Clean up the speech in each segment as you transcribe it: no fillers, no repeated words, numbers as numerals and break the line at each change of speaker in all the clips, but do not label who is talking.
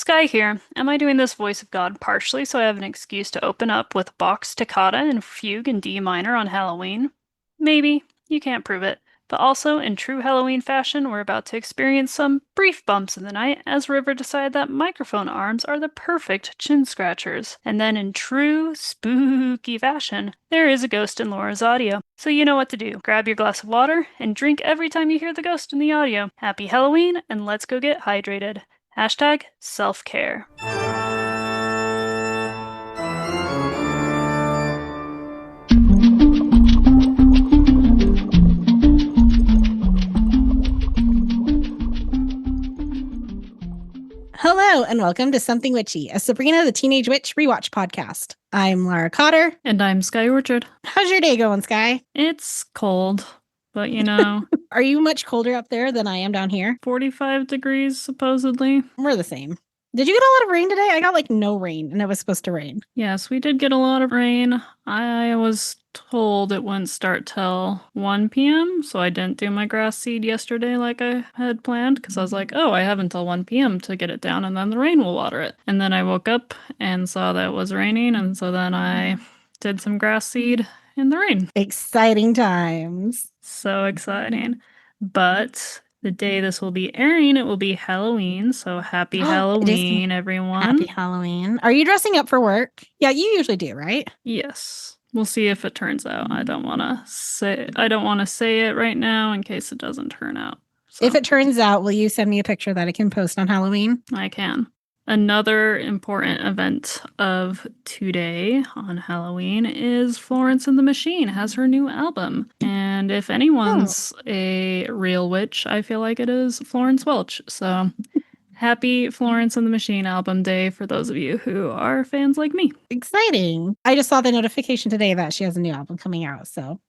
Skye here. Am I doing this voice of God partially so I have an excuse to open up with Bach's Toccata and Fugue in D minor on Halloween? Maybe. You can't prove it. But also, in true Halloween fashion, we're about to experience some brief bumps in the night as River decided that microphone arms are the perfect chin scratchers. And then, in true spooky fashion, there is a ghost in Laura's audio. So you know what to do. Grab your glass of water and drink every time you hear the ghost in the audio. Happy Halloween, and let's go get hydrated. Hashtag self-care.
Hello, and welcome to Something Witchy, a Sabrina the Teenage Witch rewatch podcast. I'm Laura Cotter.
And I'm Skye Orchard.
How's your day going, Skye?
It's cold, but you know.
Are you much colder up there than I am down here?
45 degrees, supposedly.
We're the same. Did you get a lot of rain today? I got no rain, and it was supposed to rain.
Yes, we did get a lot of rain. I was told it wouldn't start till 1 p.m., so I didn't do my grass seed yesterday like I had planned, because I was like, oh, I have until 1 p.m. to get it down, and then the rain will water it. And then I woke up and saw that it was raining, and so then I did some grass seed in the rain.
Exciting times.
So exciting. But the day this will be airing, it will be Halloween. So happy Halloween, everyone.
Happy Halloween. Are you dressing up for work? Yeah, you usually do, right?
Yes. We'll see if it turns out. I don't want to say it right now in case it doesn't turn out. So,
if it turns out, will you send me a picture that I can post on Halloween?
I can. Another important event of today on Halloween is Florence and the Machine has her new album. And if anyone's a real witch, I feel like it is Florence Welch. So happy Florence and the Machine album day for those of you who are fans like me.
Exciting. I just saw the notification today that she has a new album coming out. So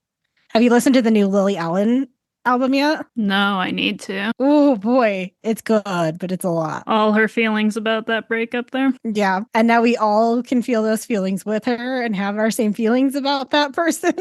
have you listened to the new Lily Allen album yet?
No, I need to.
Oh boy, it's good, but it's a lot.
All her feelings about that breakup there.
Yeah, and now we all can feel those feelings with her and have our same feelings about that person.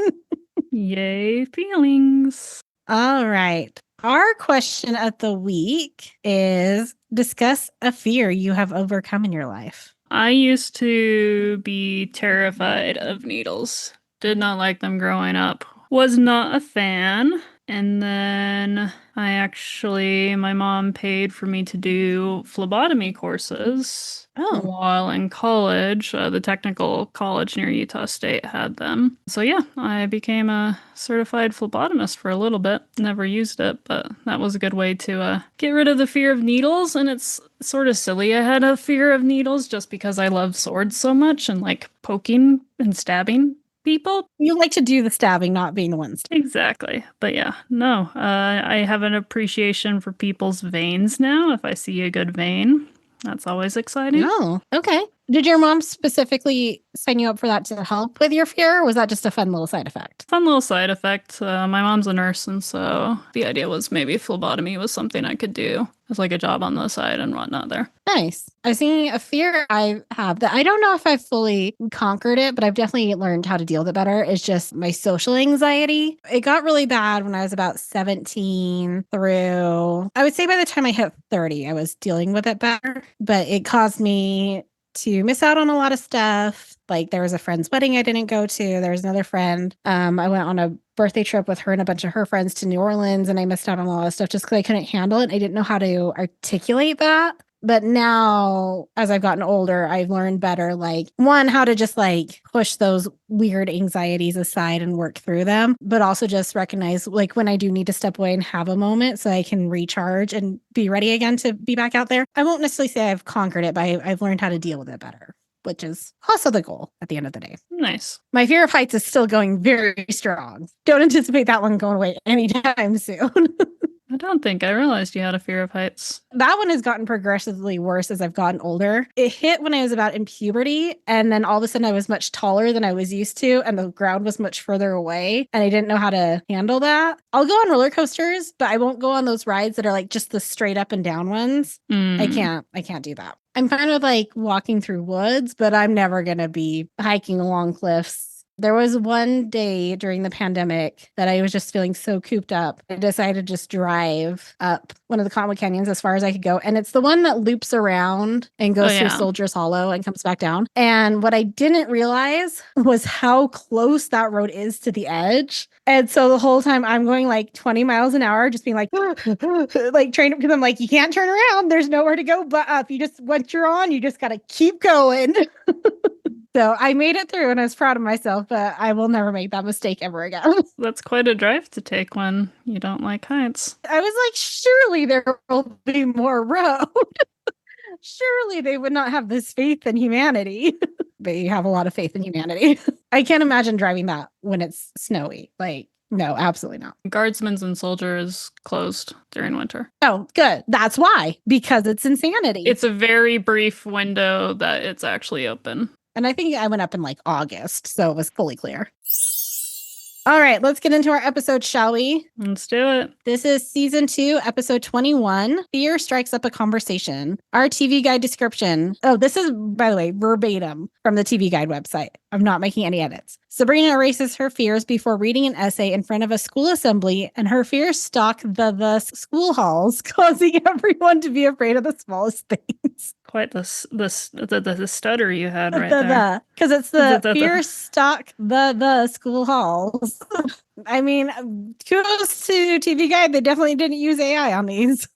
Yay, feelings.
All right. Our question of the week is discuss a fear you have overcome in your life.
I used to be terrified of needles. Did not like them growing up. Was not a fan. And then my mom paid for me to do phlebotomy courses while in college. The technical college near Utah State had them. So yeah, I became a certified phlebotomist for a little bit. Never used it, but that was a good way to get rid of the fear of needles. And it's sort of silly I had a fear of needles just because I love swords so much and like poking and stabbing people.
You like to do the stabbing, not being the one stabbing.
Exactly. But yeah, no, I have an appreciation for people's veins now. If I see a good vein, that's always exciting.
Oh, okay. Did your mom specifically sign you up for that to help with your fear, or was that just a fun little side effect?
Fun little side effect. My mom's a nurse, and so the idea was maybe phlebotomy was something I could do as like a job on the side and whatnot there.
Nice. I see a fear I have that I don't know if I've fully conquered it, but I've definitely learned how to deal with it better. Is just my social anxiety. It got really bad when I was about 17 through, I would say by the time I hit 30, I was dealing with it better, but it caused me to miss out on a lot of stuff. Like there was a friend's wedding I didn't go to. There was another friend. I went on a birthday trip with her and a bunch of her friends to New Orleans, and I missed out on a lot of stuff just because I couldn't handle it. I didn't know how to articulate that. But now, as I've gotten older, I've learned better, like, one, how to just like push those weird anxieties aside and work through them, but also just recognize like when I do need to step away and have a moment so I can recharge and be ready again to be back out there. I won't necessarily say I've conquered it, but I've learned how to deal with it better, which is also the goal at the end of the day.
Nice.
My fear of heights is still going very strong. Don't anticipate that one going away anytime soon.
I don't think I realized you had a fear of heights.
That one has gotten progressively worse as I've gotten older. It hit when I was about in puberty, and then all of a sudden I was much taller than I was used to, and the ground was much further away, and I didn't know how to handle that. I'll go on roller coasters, but I won't go on those rides that are like just the straight up and down ones. I can't do that. I'm fine with like walking through woods, but I'm never going to be hiking along cliffs There was one day during the pandemic that I was just feeling so cooped up. I decided to just drive up one of the Conway Canyons as far as I could go. And it's the one that loops around and
Oh,
goes through
yeah.
Soldier's Hollow and comes back down. And what I didn't realize was how close that road is to the edge. And so the whole time I'm going like 20 miles an hour, just being like, like trying to, because I'm like, you can't turn around. There's nowhere to go but up. You just, once you're on, you just got to keep going. So I made it through and I was proud of myself, but I will never make that mistake ever again.
That's quite a drive to take when you don't like heights.
I was like, surely there will be more road. Surely they would not have this faith in humanity. But you have a lot of faith in humanity. I can't imagine driving that when it's snowy. Like, no, absolutely not.
Guardsmen's and Soldier is closed during winter.
Oh, good. That's why, because it's insanity.
It's a very brief window that it's actually open.
And I think I went up in like August, so it was fully clear. All right, let's get into our episode, shall we?
Let's do it.
This is season 2, episode 21. Fear strikes up a conversation. Our TV guide description. Oh, this is, by the way, verbatim from the TV guide website. I'm not making any edits. Sabrina erases her fears before reading an essay in front of a school assembly, and her fears stalk the school halls, causing everyone to be afraid of the smallest things.
Quite the stutter you had right there.
Because it's the fear stalk the school halls. I mean, kudos to TV Guide. They definitely didn't use AI on these.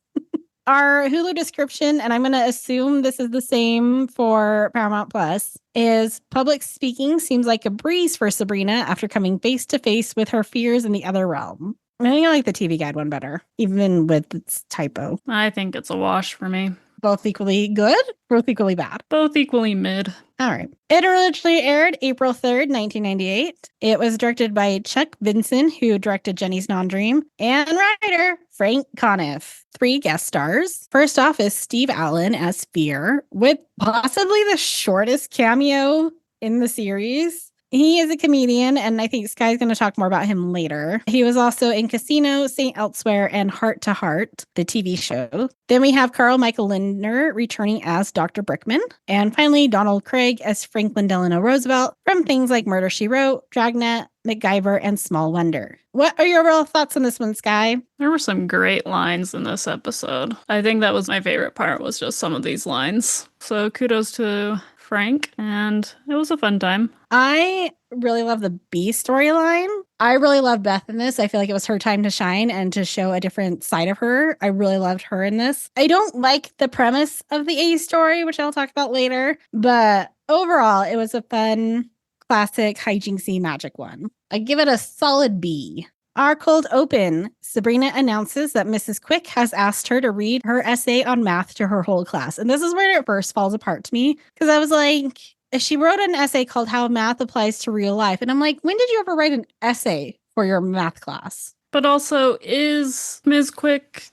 Our Hulu description, and I'm going to assume this is the same for Paramount Plus, is public speaking seems like a breeze for Sabrina after coming face to face with her fears in the other realm. I think I like the TV Guide one better, even with its typo.
I think it's a wash for me.
Both equally good, both equally bad.
Both equally mid.
All right. It originally aired April 3rd, 1998. It was directed by Chuck Vinson, who directed Jenny's Non-Dream, and writer Frank Conniff. 3 guest stars. First off is Steve Allen as Fear, with possibly the shortest cameo in the series. He is a comedian, and I think Skye's going to talk more about him later. He was also in Casino, St. Elsewhere, and Heart to Heart, the TV show. Then we have Carl Michael Lindner returning as Dr. Brickman. And finally, Donald Craig as Franklin Delano Roosevelt from things like Murder, She Wrote, Dragnet, MacGyver, and Small Wonder. What are your overall thoughts on this one, Skye?
There were some great lines in this episode. I think that was my favorite part, was just some of these lines. So kudos to Frank, and it was a fun time.
I really love the B storyline. I really love Beth in this. I feel like it was her time to shine and to show a different side of her. I really loved her in this. I don't like the premise of the A story, which I'll talk about later, but overall, it was a fun, classic hijinksy magic one. I give it a solid B. Our cold open. Sabrina announces that Mrs. Quick has asked her to read her essay on math to her whole class. And this is where it first falls apart to me, because I was like, she wrote an essay called How Math Applies to Real Life. And I'm like, when did you ever write an essay for your math class?
But also, is Ms. Quick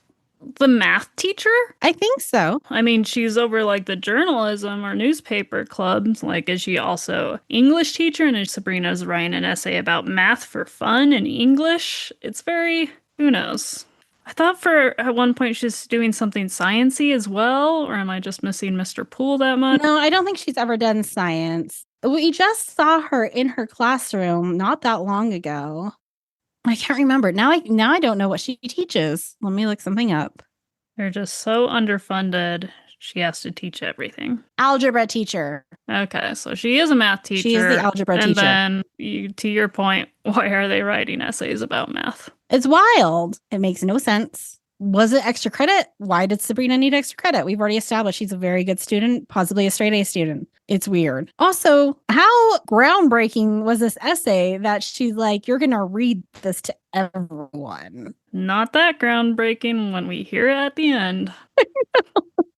the math teacher?
I think so.
I mean, she's over like the journalism or newspaper clubs. Like, is she also English teacher? And is Sabrina's writing an essay about math for fun in English? It's very, who knows? I thought for at one point she's doing something sciencey as well, or am I just missing Mr. Poole that much?
No, I don't think she's ever done science. We just saw her in her classroom not that long ago. I can't remember. Now I don't know what she teaches. Let me look something up.
They're just so underfunded. She has to teach everything.
Algebra teacher.
Okay, so she is a math teacher.
She is the algebra teacher.
And then, to your point, why are they writing essays about math?
It's wild. It makes no sense. Was it extra credit? Why did Sabrina need extra credit? We've already established she's a very good student, possibly a straight A student. It's weird. Also, how groundbreaking was this essay that she's like, you're going to read this to everyone?
Not that groundbreaking when we hear it at the end.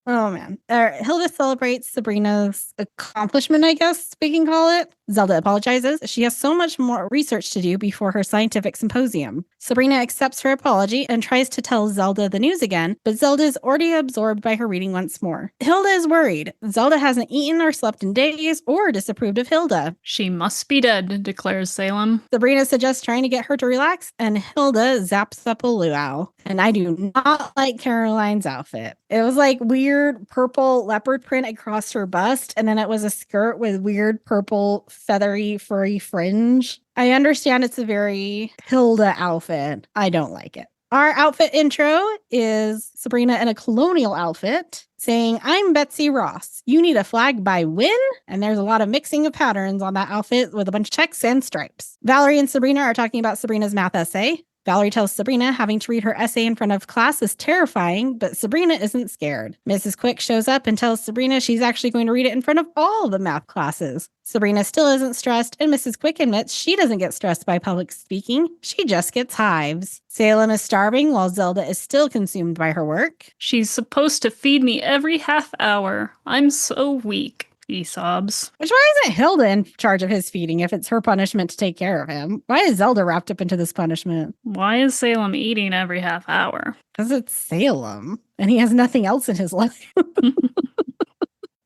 Oh, man. Hilda celebrates Sabrina's accomplishment, I guess we can call it. Zelda apologizes. She has so much more research to do before her scientific symposium. Sabrina accepts her apology and tries to tell Zelda the news again, but Zelda is already absorbed by her reading once more. Hilda is worried. Zelda hasn't eaten or slept in days or disapproved of Hilda.
She must be dead, declares Salem.
Sabrina suggests trying to get her to relax, and Hilda zaps up a luau. And I do not like Caroline's outfit. It was like weird weird purple leopard print across her bust, and then it was a skirt with weird purple feathery furry fringe. I understand it's a very Hilda outfit. I don't like it. Our outfit intro is Sabrina in a colonial outfit saying, "I'm Betsy Ross. You need a flag by when?" And there's a lot of mixing of patterns on that outfit with a bunch of checks and stripes. Valerie and Sabrina are talking about Sabrina's math essay. Valerie tells Sabrina having to read her essay in front of class is terrifying, but Sabrina isn't scared. Mrs. Quick shows up and tells Sabrina she's actually going to read it in front of all the math classes. Sabrina still isn't stressed, and Mrs. Quick admits she doesn't get stressed by public speaking. She just gets hives. Salem is starving while Zelda is still consumed by her work.
She's supposed to feed me every half hour. I'm so weak, he sobs.
Which, why isn't Hilda in charge of his feeding if it's her punishment to take care of him? Why is Zelda wrapped up into this punishment?
Why is Salem eating every half hour?
Because it's Salem, and he has nothing else in his life.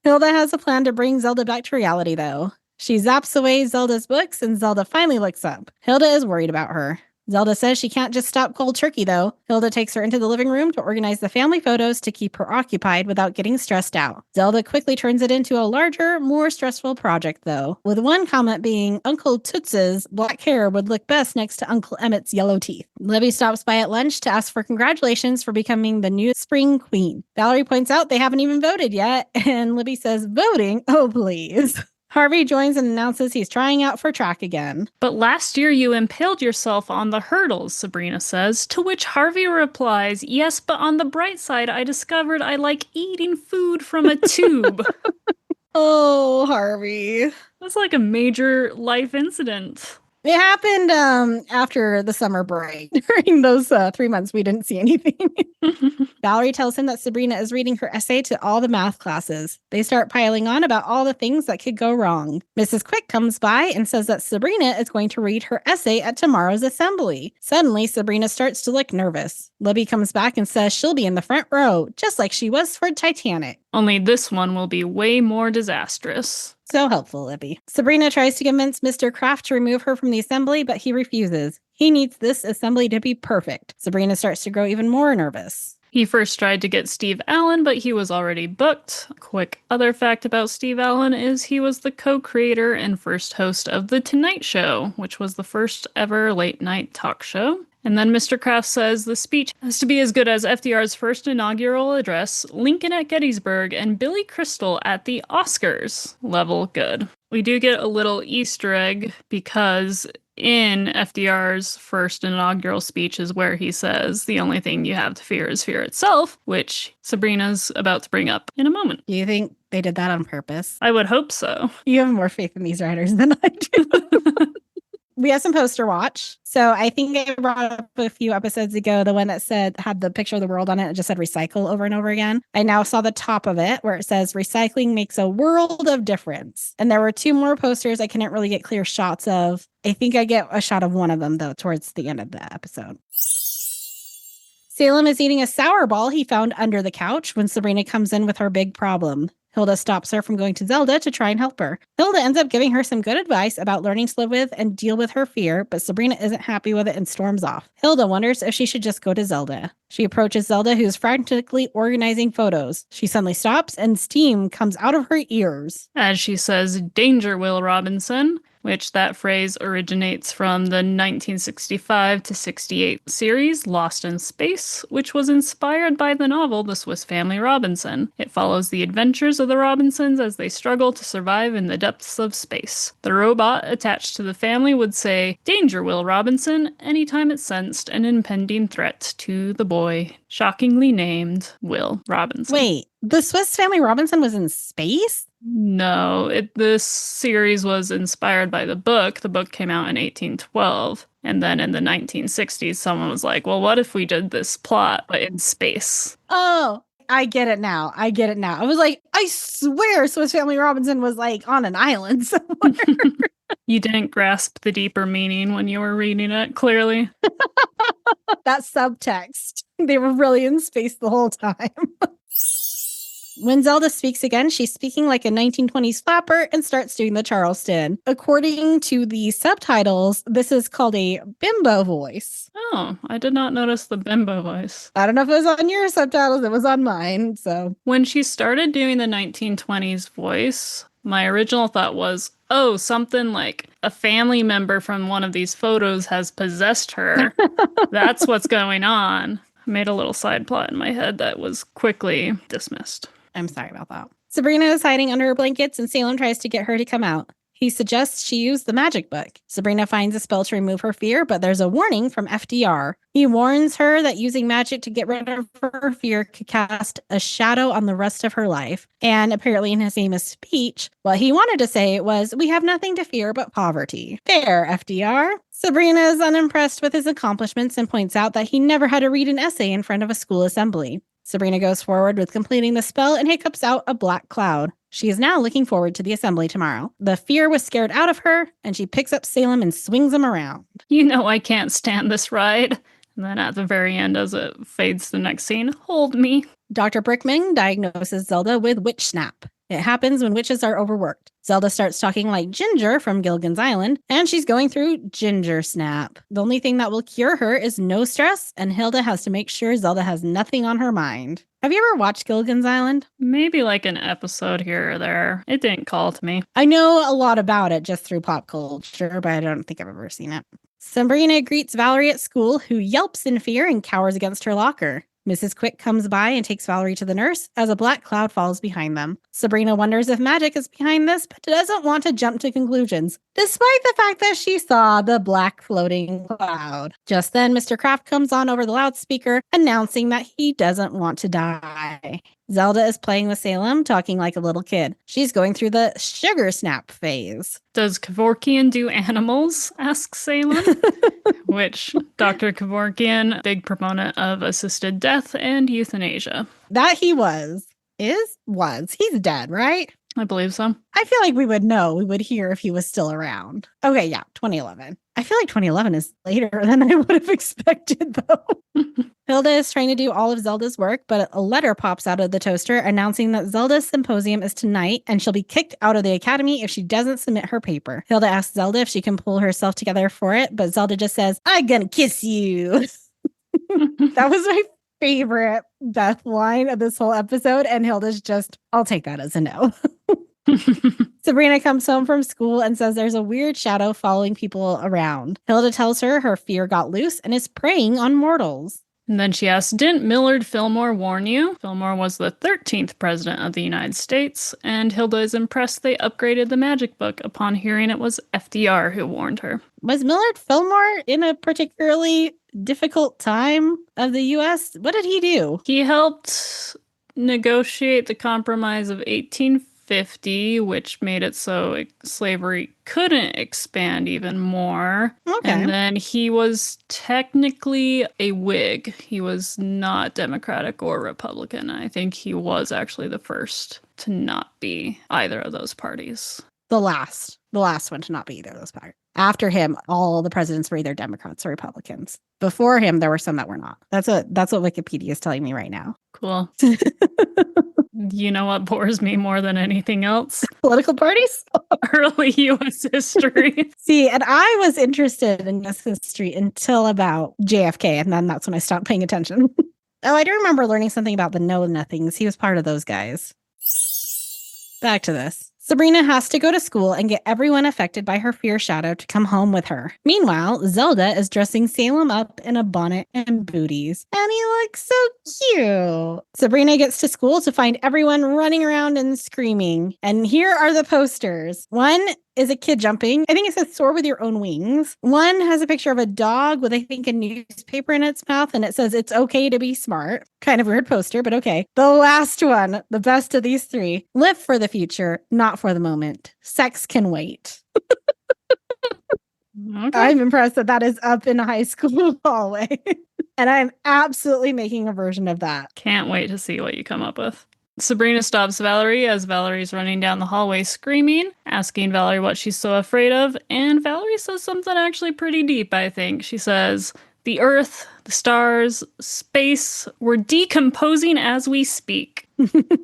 Hilda has a plan to bring Zelda back to reality, though. She zaps away Zelda's books, and Zelda finally looks up. Hilda is worried about her. Zelda says she can't just stop cold turkey, though. Hilda takes her into the living room to organize the family photos to keep her occupied without getting stressed out. Zelda quickly turns it into a larger, more stressful project, though, with one comment being Uncle Toots's black hair would look best next to Uncle Emmett's yellow teeth. Libby stops by at lunch to ask for congratulations for becoming the new spring queen. Valerie points out they haven't even voted yet, and Libby says, "Voting? Oh, please." Harvey joins and announces he's trying out for track again.
But last year you impaled yourself on the hurdles, Sabrina says, to which Harvey replies, "Yes, but on the bright side, I discovered I like eating food from a tube."
Oh, Harvey.
That's like a major life incident.
It happened after the summer break. During those 3 months, we didn't see anything. Valerie tells him that Sabrina is reading her essay to all the math classes. They start piling on about all the things that could go wrong. Mrs. Quick comes by and says that Sabrina is going to read her essay at tomorrow's assembly. Suddenly, Sabrina starts to look nervous. Libby comes back and says she'll be in the front row, just like she was for Titanic.
Only this one will be way more disastrous.
So helpful, Libby. Sabrina tries to convince Mr. Kraft to remove her from the assembly, but he refuses. He needs this assembly to be perfect. Sabrina starts to grow even more nervous.
He first tried to get Steve Allen, but he was already booked. A quick other fact about Steve Allen is he was the co-creator and first host of The Tonight Show, which was the first ever late-night talk show. And then Mr. Kraft says the speech has to be as good as FDR's first inaugural address, Lincoln at Gettysburg, and Billy Crystal at the Oscars. Level good. We do get a little Easter egg because in FDR's first inaugural speech is where he says the only thing you have to fear is fear itself, which Sabrina's about to bring up in a moment.
Do you think they did that on purpose?
I would hope so.
You have more faith in these writers than I do. We have some poster watch. So I think I brought up a few episodes ago, the one that had the picture of the world on it. It just said recycle over and over again. I now saw the top of it where it says recycling makes a world of difference. And there were two more posters I couldn't really get clear shots of. I think I get a shot of one of them, though, towards the end of the episode. Salem is eating a sour ball he found under the couch when Sabrina comes in with her big problem. Hilda stops her from going to Zelda to try and help her. Hilda ends up giving her some good advice about learning to live with and deal with her fear, but Sabrina isn't happy with it and storms off. Hilda wonders if she should just go to Zelda. She approaches Zelda, who's frantically organizing photos. She suddenly stops, and steam comes out of her ears.
As she says, "Danger, Will Robinson," which that phrase originates from the 1965 to 68 series Lost in Space, which was inspired by the novel The Swiss Family Robinson. It follows the adventures of the Robinsons as they struggle to survive in the depths of space. The robot attached to the family would say, "Danger, Will Robinson," anytime it sensed an impending threat to the boy, shockingly named Will Robinson.
Wait, the Swiss Family Robinson was in space?
No, this series was inspired by the book. The book came out in 1812. And then in the 1960s, someone was like, well, what if we did this plot, but in space?
Oh, I get it now. I was like, I swear Swiss Family Robinson was like on an island somewhere.
You didn't grasp the deeper meaning when you were reading it, clearly.
That subtext. They were really in space the whole time. When Zelda speaks again, she's speaking like a 1920s flapper and starts doing the Charleston. According to the subtitles, this is called a bimbo voice.
Oh, I did not notice the bimbo voice.
I don't know if it was on your subtitles, it was on mine, so.
When she started doing the 1920s voice, my original thought was, oh, something like a family member from one of these photos has possessed her. That's what's going on. I made a little side plot in my head that was quickly dismissed.
I'm sorry about that. Sabrina is hiding under her blankets and Salem tries to get her to come out. He suggests she use the magic book. Sabrina finds a spell to remove her fear, but there's a warning from FDR. He warns her that using magic to get rid of her fear could cast a shadow on the rest of her life. And apparently in his famous speech, what he wanted to say was, "We have nothing to fear but poverty." Fair, FDR. Sabrina is unimpressed with his accomplishments and points out that he never had to read an essay in front of a school assembly. Sabrina goes forward with completing the spell and hiccups out a black cloud. She is now looking forward to the assembly tomorrow. The fear was scared out of her, and she picks up Salem and swings him around.
You know I can't stand this ride. And then at the very end, as it fades to the next scene, hold me.
Dr. Brickman diagnoses Zelda with witch snap. It happens when witches are overworked. Zelda starts talking like Ginger from Gilligan's Island, and she's going through ginger snap. The only thing that will cure her is no stress, and Hilda has to make sure Zelda has nothing on her mind. Have you ever watched Gilligan's Island?
Maybe like an episode here or there. It didn't call to me.
I know a lot about it just through pop culture, but I don't think I've ever seen it. Sabrina greets Valerie at school, who yelps in fear and cowers against her locker. Mrs. Quick comes by and takes Valerie to the nurse as a black cloud falls behind them. Sabrina wonders if magic is behind this, but doesn't want to jump to conclusions, despite the fact that she saw the black floating cloud. Just then, Mr. Kraft comes on over the loudspeaker, announcing that he doesn't want to die. Zelda is playing with Salem, talking like a little kid. She's going through the sugar snap phase.
Does Kevorkian do animals? Asks Salem. Which Dr. Kevorkian, big proponent of assisted death and euthanasia.
That he was. He's dead, right?
I believe so.
I feel like we would know. We would hear if he was still around. Okay, yeah, 2011. I feel like 2011 is later than I would have expected, though. Hilda is trying to do all of Zelda's work, but a letter pops out of the toaster announcing that Zelda's symposium is tonight and she'll be kicked out of the academy if she doesn't submit her paper. Hilda asks Zelda if she can pull herself together for it, but Zelda just says, "I'm gonna kiss you." That was my favorite Beth line of this whole episode, and Hilda's just, "I'll take that as a no." Sabrina comes home from school and says there's a weird shadow following people around. Hilda tells her her fear got loose and is preying on mortals.
And then she asks, didn't Millard Fillmore warn you? Fillmore was the 13th president of the United States, and Hilda is impressed they upgraded the magic book upon hearing it was FDR who warned her.
Was Millard Fillmore in a particularly difficult time of the U.S.? What did he do?
He helped negotiate the Compromise of 1850, which made it so slavery couldn't expand even more.
Okay.
And then he was technically a Whig. He was not Democratic or Republican. I think he was actually the first to not be either of those parties.
The last one to not be either of those parties. After him, all the presidents were either Democrats or Republicans. Before him, there were some that were not. That's what Wikipedia is telling me right now.
Cool. You know what bores me more than anything else?
Political parties?
Early U.S. history.
See, and I was interested in U.S. history until about JFK, and then that's when I stopped paying attention. Oh, I do remember learning something about the Know-Nothings. He was part of those guys. Back to this. Sabrina has to go to school and get everyone affected by her fear shadow to come home with her. Meanwhile, Zelda is dressing Salem up in a bonnet and booties, and he looks so cute. Sabrina gets to school to find everyone running around and screaming. And here are the posters. One is a kid jumping. I think it says soar with your own wings. One has a picture of a dog with, I think, a newspaper in its mouth, and it says it's okay to be smart. Kind of weird poster, but okay. The last one, the best of these three. Live for the future, not for the moment. Sex can wait.
Okay.
I'm impressed that is up in a high school hallway. And I'm absolutely making a version of that.
Can't wait to see what you come up with. Sabrina stops Valerie as Valerie's running down the hallway screaming, asking Valerie what she's so afraid of, and Valerie says something actually pretty deep, I think. She says, The earth, the stars, space were decomposing as we speak.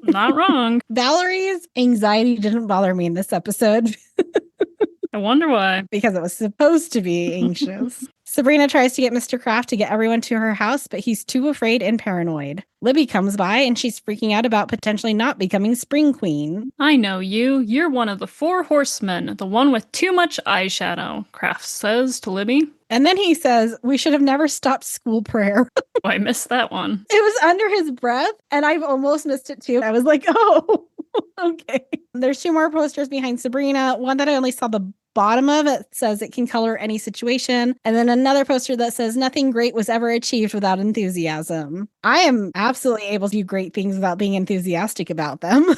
Not wrong.
Valerie's anxiety didn't bother me in this episode
I wonder why.
because it was supposed to be anxious. Sabrina tries to get Mr. Kraft to get everyone to her house, but he's too afraid and paranoid. Libby comes by and she's freaking out about potentially not becoming Spring Queen.
I know you. You're one of the 4 horsemen, the one with too much eyeshadow, Kraft says to Libby.
And then he says, we should have never stopped school prayer.
Oh, I missed that one.
It was under his breath, and I've almost missed it too. I was like, oh, okay. There's 2 more posters behind Sabrina. One that I only saw the bottom of it says it can color any situation. And then another poster that says nothing great was ever achieved without enthusiasm. I am absolutely able to do great things without being enthusiastic about them.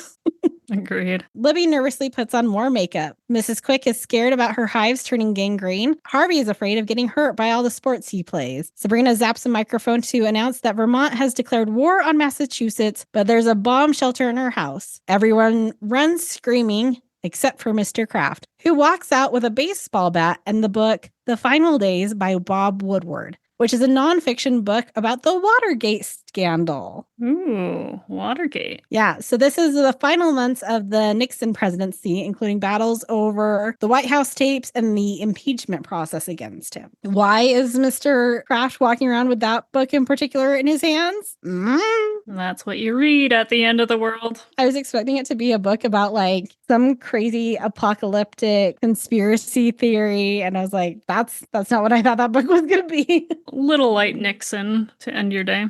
Agreed.
Libby nervously puts on more makeup. Mrs. Quick is scared about her hives turning gangrene. Harvey is afraid of getting hurt by all the sports he plays. Sabrina zaps a microphone to announce that Vermont has declared war on Massachusetts, but there's a bomb shelter in her house. Everyone runs screaming, except for Mr. Kraft, who walks out with a baseball bat and the book The Final Days by Bob Woodward, which is a nonfiction book about the Watergate scandal.
Ooh, Watergate.
Yeah, so this is the final months of the Nixon presidency, including battles over the White House tapes and the impeachment process against him. Why is Mr. Kraft walking around with that book in particular in his hands?
That's what you read at the end of the world.
I was expecting it to be a book about like some crazy apocalyptic conspiracy theory, and I was like, that's not what I thought that book was going to be.
Little light Nixon to end your day.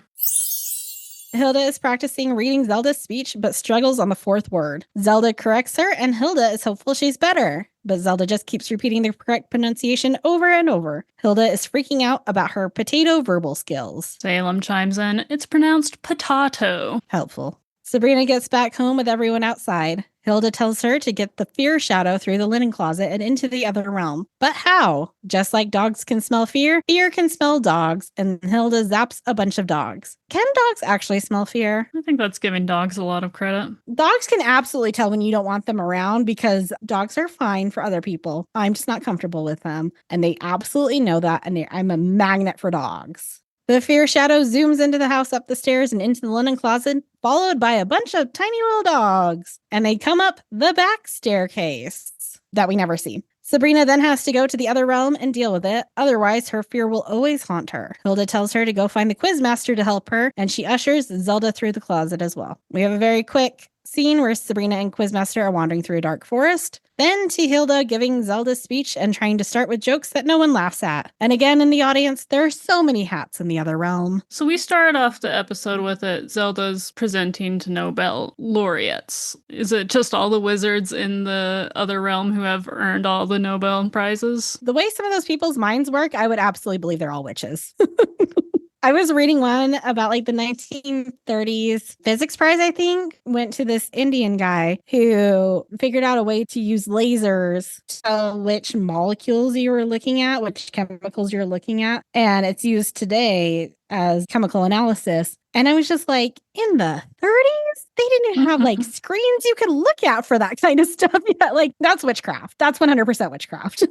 Hilda is practicing reading Zelda's speech, but struggles on the 4th word. Zelda corrects her, and Hilda is hopeful she's better. But Zelda just keeps repeating the correct pronunciation over and over. Hilda is freaking out about her potato verbal skills.
Salem chimes in. It's pronounced potato.
Helpful. Sabrina gets back home with everyone outside. Hilda tells her to get the fear shadow through the linen closet and into the other realm. But how? Just like dogs can smell fear, fear can smell dogs, and Hilda zaps a bunch of dogs. Can dogs actually smell fear?
I think that's giving dogs a lot of credit.
Dogs can absolutely tell when you don't want them around because dogs are fine for other people. I'm just not comfortable with them. And they absolutely know that, and I'm a magnet for dogs. The fear shadow zooms into the house, up the stairs, and into the linen closet, followed by a bunch of tiny little dogs. And they come up the back staircase that we never see. Sabrina then has to go to the other realm and deal with it. Otherwise, her fear will always haunt her. Hilda tells her to go find the quizmaster to help her, and she ushers Zelda through the closet as well. We have a very quick scene where Sabrina and Quizmaster are wandering through a dark forest. Then to Hilda giving Zelda's speech and trying to start with jokes that no one laughs at. And again, in the audience, there are so many hats in the other realm.
So we started off the episode with it. Zelda's presenting to Nobel laureates. Is it just all the wizards in the other realm who have earned all the Nobel prizes?
The way some of those people's minds work, I would absolutely believe they're all witches. I was reading one about like the 1930s physics prize, I think, went to this Indian guy who figured out a way to use lasers to tell which molecules you were looking at, which chemicals you're looking at. And it's used today as chemical analysis. And I was just like, in the 30s? They didn't have like screens you could look at for that kind of stuff yet. Like, that's witchcraft. That's 100% witchcraft.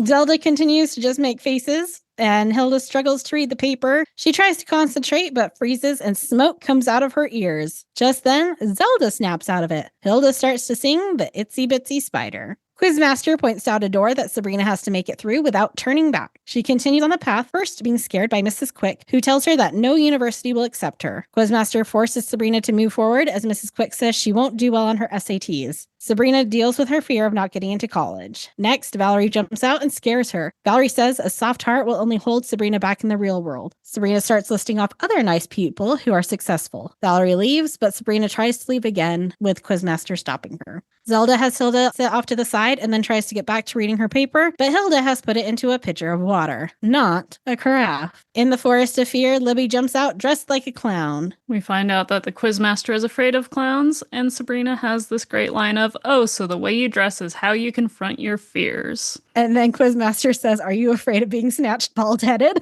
Zelda continues to just make faces, and Hilda struggles to read the paper. She tries to concentrate, but freezes, and smoke comes out of her ears. Just then, Zelda snaps out of it. Hilda starts to sing the Itsy Bitsy Spider. Quizmaster points out a door that Sabrina has to make it through without turning back. She continues on the path, first being scared by Mrs. Quick, who tells her that no university will accept her. Quizmaster forces Sabrina to move forward as Mrs. Quick says she won't do well on her SATs. Sabrina deals with her fear of not getting into college. Next, Valerie jumps out and scares her. Valerie says a soft heart will only hold Sabrina back in the real world. Sabrina starts listing off other nice people who are successful. Valerie leaves, but Sabrina tries to leave again, with Quizmaster stopping her. Zelda has Hilda sit off to the side and then tries to get back to reading her paper, but Hilda has put it into a pitcher of water, not a carafe. In the forest of fear, Libby jumps out dressed like a clown.
We find out that the Quizmaster is afraid of clowns, and Sabrina has this great line of, "Oh, so the way you dress is how you confront your fears."
And then Quizmaster says, "Are you afraid of being snatched bald-headed?"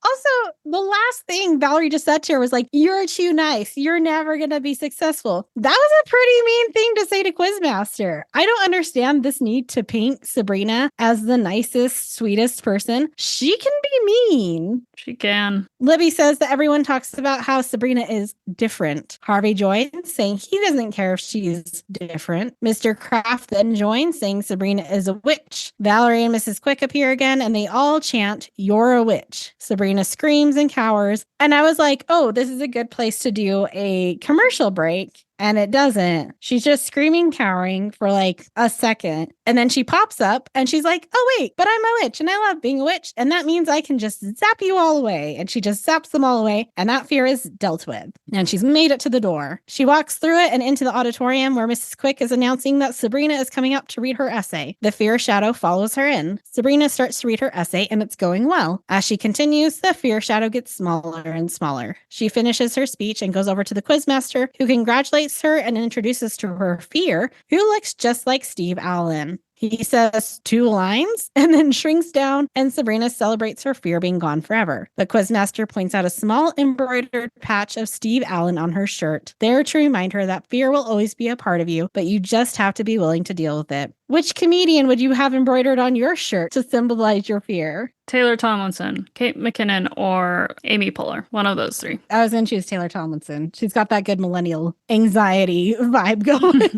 Also, The last thing Valerie just said to her was like, you're too nice. You're never going to be successful. That was a pretty mean thing to say to Quizmaster. I don't understand this need to paint Sabrina as the nicest, sweetest person. She can be mean.
She can.
Libby says that everyone talks about how Sabrina is different. Harvey joins, saying he doesn't care if she's different. Mr. Kraft then joins, saying Sabrina is a witch. Valerie and Mrs. Quick appear again, and they all chant, "You're a witch." Sabrina screams and cowers. And I was like, oh, this is a good place to do a commercial break. And it doesn't. She's just screaming, cowering for like a second. And then she pops up and she's like, oh, wait, but I'm a witch and I love being a witch. And that means I can just zap you all away. And she just zaps them all away. And that fear is dealt with. And she's made it to the door. She walks through it and into the auditorium where Mrs. Quick is announcing that Sabrina is coming up to read her essay. The fear shadow follows her in. Sabrina starts to read her essay and it's going well. As she continues, the fear shadow gets smaller and smaller. She finishes her speech and goes over to the quizmaster, who congratulates her and introduces to her fear, who looks just like Steve Allen. He says 2 lines and then shrinks down, and Sabrina celebrates her fear being gone forever. The quizmaster points out a small embroidered patch of Steve Allen on her shirt, there to remind her that fear will always be a part of you, but you just have to be willing to deal with it. Which comedian would you have embroidered on your shirt to symbolize your fear?
Taylor Tomlinson, Kate McKinnon, or Amy Poehler. One of those 3.
I was going to choose Taylor Tomlinson. She's got that good millennial anxiety vibe going.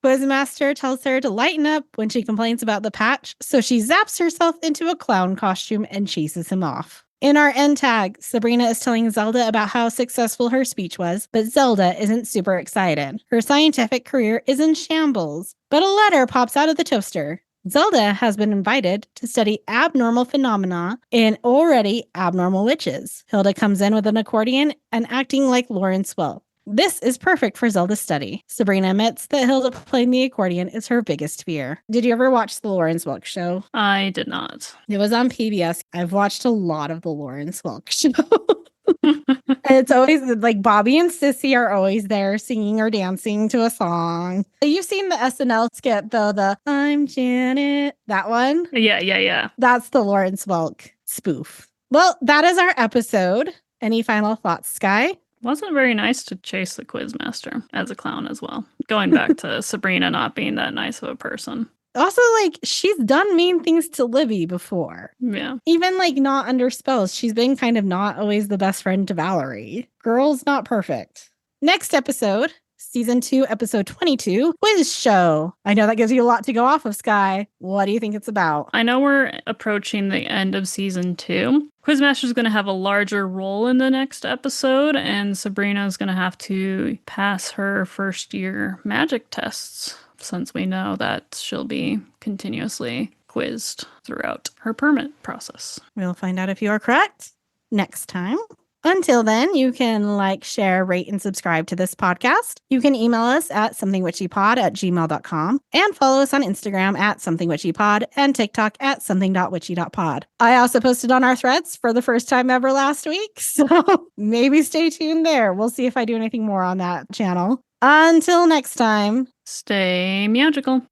Quizmaster tells her to lighten up when she complains about the patch, so she zaps herself into a clown costume and chases him off. In our end tag, Sabrina is telling Zelda about how successful her speech was, but Zelda isn't super excited. Her scientific career is in shambles, but a letter pops out of the toaster. Zelda has been invited to study abnormal phenomena in already abnormal witches. Hilda comes in with an accordion and acting like Lawrence Welk. This is perfect for Zelda's study. Sabrina admits that Hilda playing the accordion is her biggest fear. Did you ever watch the Lawrence Welk show?
I did not.
It was on PBS. I've watched a lot of the Lawrence Welk show. And it's always like Bobby and Sissy are always there singing or dancing to a song. You've seen the SNL skit though, the I'm Janet, that one?
Yeah.
That's the Lawrence Welk spoof. Well, that is our episode. Any final thoughts, Skye?
Wasn't very nice to chase the quizmaster as a clown as well. Going back to Sabrina not being that nice of a person.
Also, like, she's done mean things to Libby before.
Yeah.
Even, like, not under spells. She's been kind of not always the best friend to Valerie. Girl's not perfect. Next episode, Season 2, Episode 22, Quiz Show. I know that gives you a lot to go off of, Skye. What do you think it's about?
I know we're approaching the end of Season 2. Quizmaster's going to have a larger role in the next episode, and Sabrina's going to have to pass her first year magic tests, since we know that she'll be continuously quizzed throughout her permit process.
We'll find out if you are correct next time. Until then, you can like, share, rate, and subscribe to this podcast. You can email us at somethingwitchypod@gmail.com and follow us on Instagram at somethingwitchypod and TikTok at something.witchy.pod. I also posted on our threads for the first time ever last week, so maybe stay tuned there. We'll see if I do anything more on that channel. Until next time,
stay magical.